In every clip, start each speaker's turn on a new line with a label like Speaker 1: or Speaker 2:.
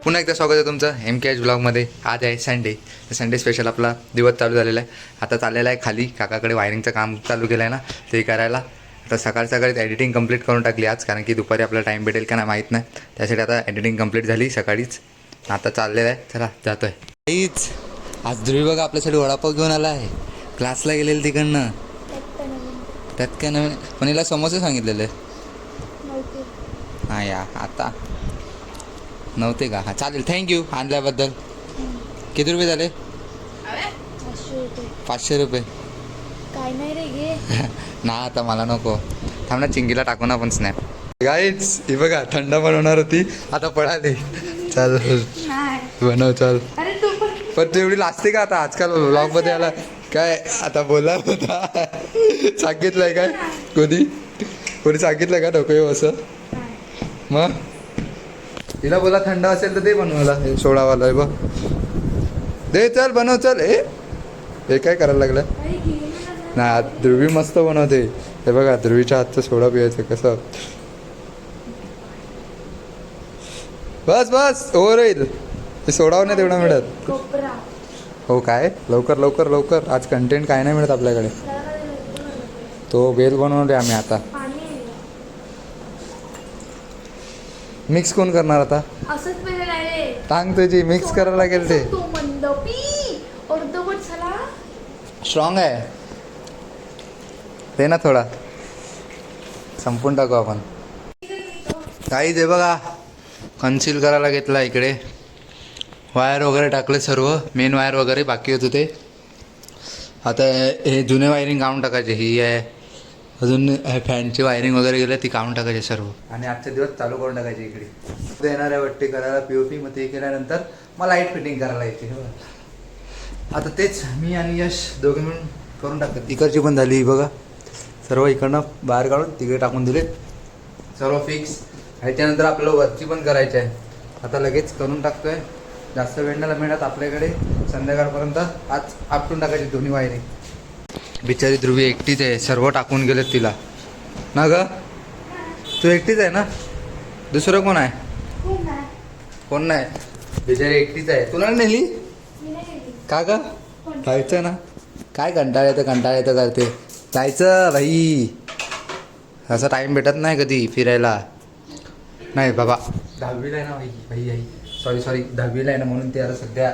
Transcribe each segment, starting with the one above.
Speaker 1: पुन्हा एकदा स्वागत आहे तुमचं MKH ब्लॉगमध्ये. आज आहे संडे स्पेशल आपला दिवस चालू झालेला आहे. आता चाललेला आहे खाली काकाकडे वायरिंगचं काम चालू केलं आहे ना, ते करायला. आता सकाळीच एडिटिंग कंप्लीट करून टाकली आज, कारण की दुपारी आपल्याला टाईम भेटेल का नाही माहीत नाही. त्यासाठी आता एडिटिंग कंप्लीट झाली सकाळीच. आता चाललेलं आहे, चला जातो आहे. काहीच आज ध्रुवी बघा आपल्यासाठी वडापाव घेऊन आला आहे. क्लासला गेलेलं तिकडनं. त्यात काय नवीन पण हिला समोसे सांगितलेले हां या आता नव्हते का? हां चालेल, थँक्यू आणल्याबद्दल. किती रुपये झाले? 500 रुपये.
Speaker 2: काय नाही रे घे
Speaker 1: ना आता मला नको. थांब ना, चिंगीला टाकू ना आपण स्नॅप. गाईच ही बघा थंड बनवणार होती, आता पळाली. चल बनव चल. पण तू एवढी लाजते का आता आजकाल ब्लॉगमध्ये आला काय? आता बोला होता सांगितलंय काय? कोणी सांगितलं का नको येऊ असं? मग तिला बोला थंड असेल तर ते बनवायला. हे सोडावाला आहे बघ, दे चल बनव चल. हे काय करायला लागलं ना? ध्रुवी मस्त बनवते. हे बघा ध्रुवीच्या हातचं सोडा पियायचं कसं. बस बस ओव्हर होईल. हे सोडावं नाही तेवढा मिळत. हो काय? लवकर लवकर लवकर. आज कंटेंट काय नाही मिळत आपल्याकडे. तो बेल बनवले आम्ही. आता मिक्स कोण करणार आता? टांग तुझी मिक्स करायला लागेल. ते स्ट्रॉंग आहे ते ना, थोडा संपून टाकू आपण. काही दे बघा कन्सील करायला घेतला. इकडे वायर वगैरे टाकले, सर्व मेन वायर वगैरे बाकी होतं ते. आता हे जुने वायरिंग काढून टाकायचे. ही आहे अजून फॅनची वायरिंग वगैरे गेलं ती काढून टाकायची सर्व. आणि आजचे दिवस चालू करून टाकायचे. इकडे येणार आहे वट्टी करायला POP. मग ते केल्यानंतर मग लाईट फिटिंग करायला येते. आता तेच मी आणि यश दोघे मिळून करून टाकतात. इकडची पण झाली बघा सर्व. इकडनं बाहेर काढून तिकडे टाकून दिले सर्व फिक्स. ह्याच्यानंतर आपल्याला वरची पण करायची आहे. आता लगेच करून टाकतोय. जास्त वेळ नाही मिळत आपल्याकडे. संध्याकाळपर्यंत आज आपटून टाकायची दोन्ही वायरिंग. बिचारी ध्रुवी एकटीच आहे, सर्व टाकून गेलेत तिला ना ग. तू एकटीच आहे ना? दुसरं कोण आहे? कोण नाही. बिचारी एकटीच आहे. तुला नेली का ग? जायचं ना. काय कंटाळ येतं करते. जायचं भाई. असं टाईम भेटत नाही कधी फिरायला. नाही बाबा 10वीला आहे ना भाई आई. सॉरी 10वीला आहे ना, म्हणून ते आता सध्या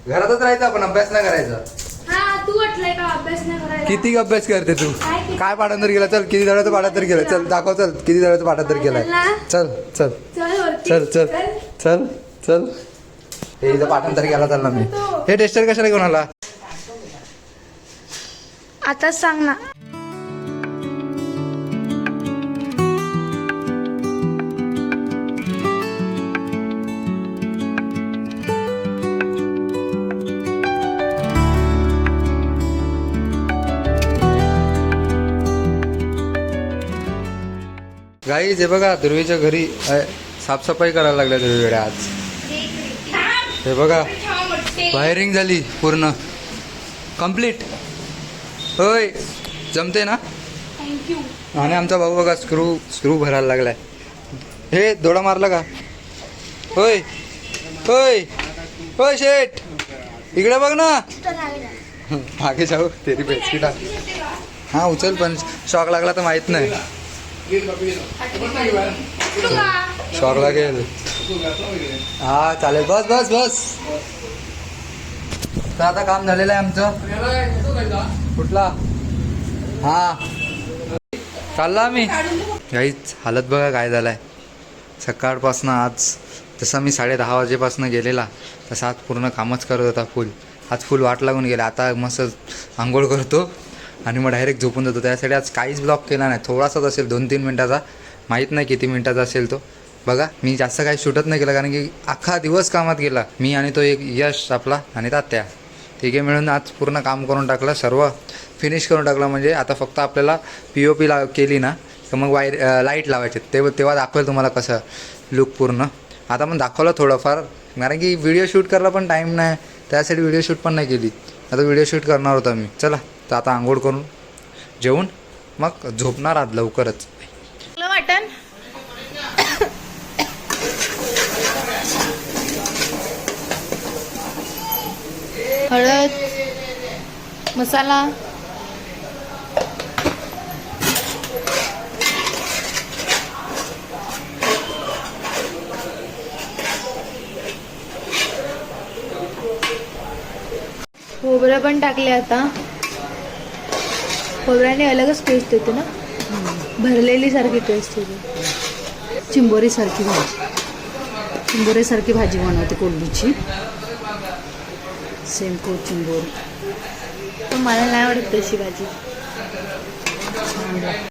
Speaker 1: घरातच राहायचं. आपण अभ्यास नाही करायचा. किती अभ्यास करते तू? काय पाठांतर गेला? चल किती धड्याचं पाठांतर गेलं? चल दाखव. चल किती धड्याचं पाठांतर केलंय? चल चल चल चल चल चल. हे इथं पाठांतर केला चालला मी. हे टेस्टर कशाला घेऊन आला?
Speaker 2: आता सांग ना.
Speaker 1: गाईज हे बघा ध्रुवीच्या घरी साफसफाई करायला लागल्या ध्रुवीकडे आज. हे बघा वायरिंग झाली पूर्ण कम्प्लीट. होय जमते ना? आणि आमचा भाऊ बघा स्क्रू भरायला लागलाय. हे दोडा मारला का? होय होय होय शेठ इकडे बघ ना. मागे जाऊ तेरी बेडशीट. हां उचल, पण शॉक लागला तर माहीत नाही. शॉक लागेल. हा चालेल. बस बस बस. तर आता काम झालेलं आहे आमचं. कुठला? हा चालला आम्ही. काहीच हालत बघा काय झालाय. सकाळपासून आज जसं मी 10:30 वाजेपासून गेलेला तसं आज पूर्ण कामच करत होता फुल. आज फुल वाट लागून गेला. आता मस्त आंघोळ करतो आणि मग डायरेक्ट झोपून जातो. त्यासाठी आज काहीच ब्लॉग केला नाही. थोडासाच असेल 2-3 मिनटाचा. माहीत नाही किती मिनटाचा असेल तो. बघा मी जास्त काही शूटच नाही केलं, कारण की अख्खा दिवस कामात गेला. मी आणि तो एक यश आपला आणि तात्या तिघे मिळून आज पूर्ण काम करून टाकलं. सर्व फिनिश करून टाकलं. म्हणजे आता फक्त आपल्याला POP केली ना तर मग लाईट लावायचे. तेव्हा दाखवेल तुम्हाला कसं लुक पूर्ण. आता पण दाखवलं थोडंफार, कारण की व्हिडिओ शूट करायला पण टाईम नाही. त्यासाठी व्हिडिओ शूट पण नाही केली. आता व्हिडिओ शूट करणार होता मी. चला तर आता आंघोळ करून जेवून मग झोपणार आज लवकरच.
Speaker 2: वाटण मसाला खोबरं पण टाकले आता. खोबऱ्याने अलगच टेस्ट येते ना, भरलेली सारखी टेस्ट येते.
Speaker 3: चिंबोरीसारखी बनवते कोलबीची. सेम चिंबोरी.
Speaker 2: पण मला नाही आवडत तशी भाजी.
Speaker 3: छान लागते.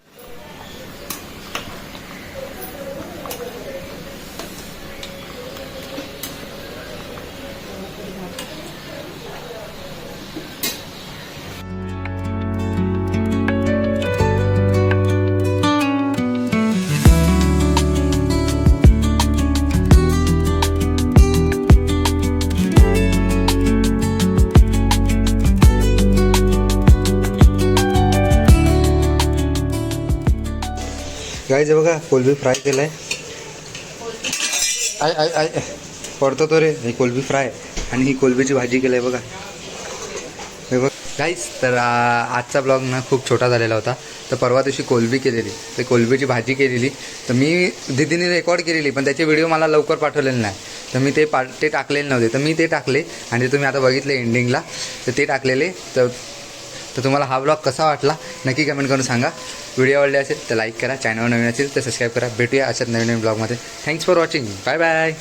Speaker 1: गाईज हे बघा कोलबी फ्राय केलाय. आय आय आय पडतो तो रे. ही कोलबी फ्राय आणि ही कोलबीची भाजी केली आहे बघा. हे बघ गाईज, तर आजचा ब्लॉग ना खूप छोटा झालेला होता. तर परवा दिवशी कोलबी केलेली, ते कोलबीची भाजी केलेली. तर मी दीदीने रेकॉर्ड केलेली, पण त्याचे व्हिडिओ मला लवकर पाठवलेले नाही. तर मी ते टाकलेले नव्हते. तर मी ते टाकले आणि ते तुम्ही आता बघितले एंडिंगला. तर ते टाकलेले. तर तुम्हाला हा ब्लॉग कसा वाटला नक्की कमेंट करून सांगा. व्हिडिओ आवडले असेल तर लाईक करा. चॅनलवर नवीन असेल तर सबस्क्राईब करा. भेटूया अशाच नवीन ब्लॉगमध्ये. Thanks for watching. Bye bye.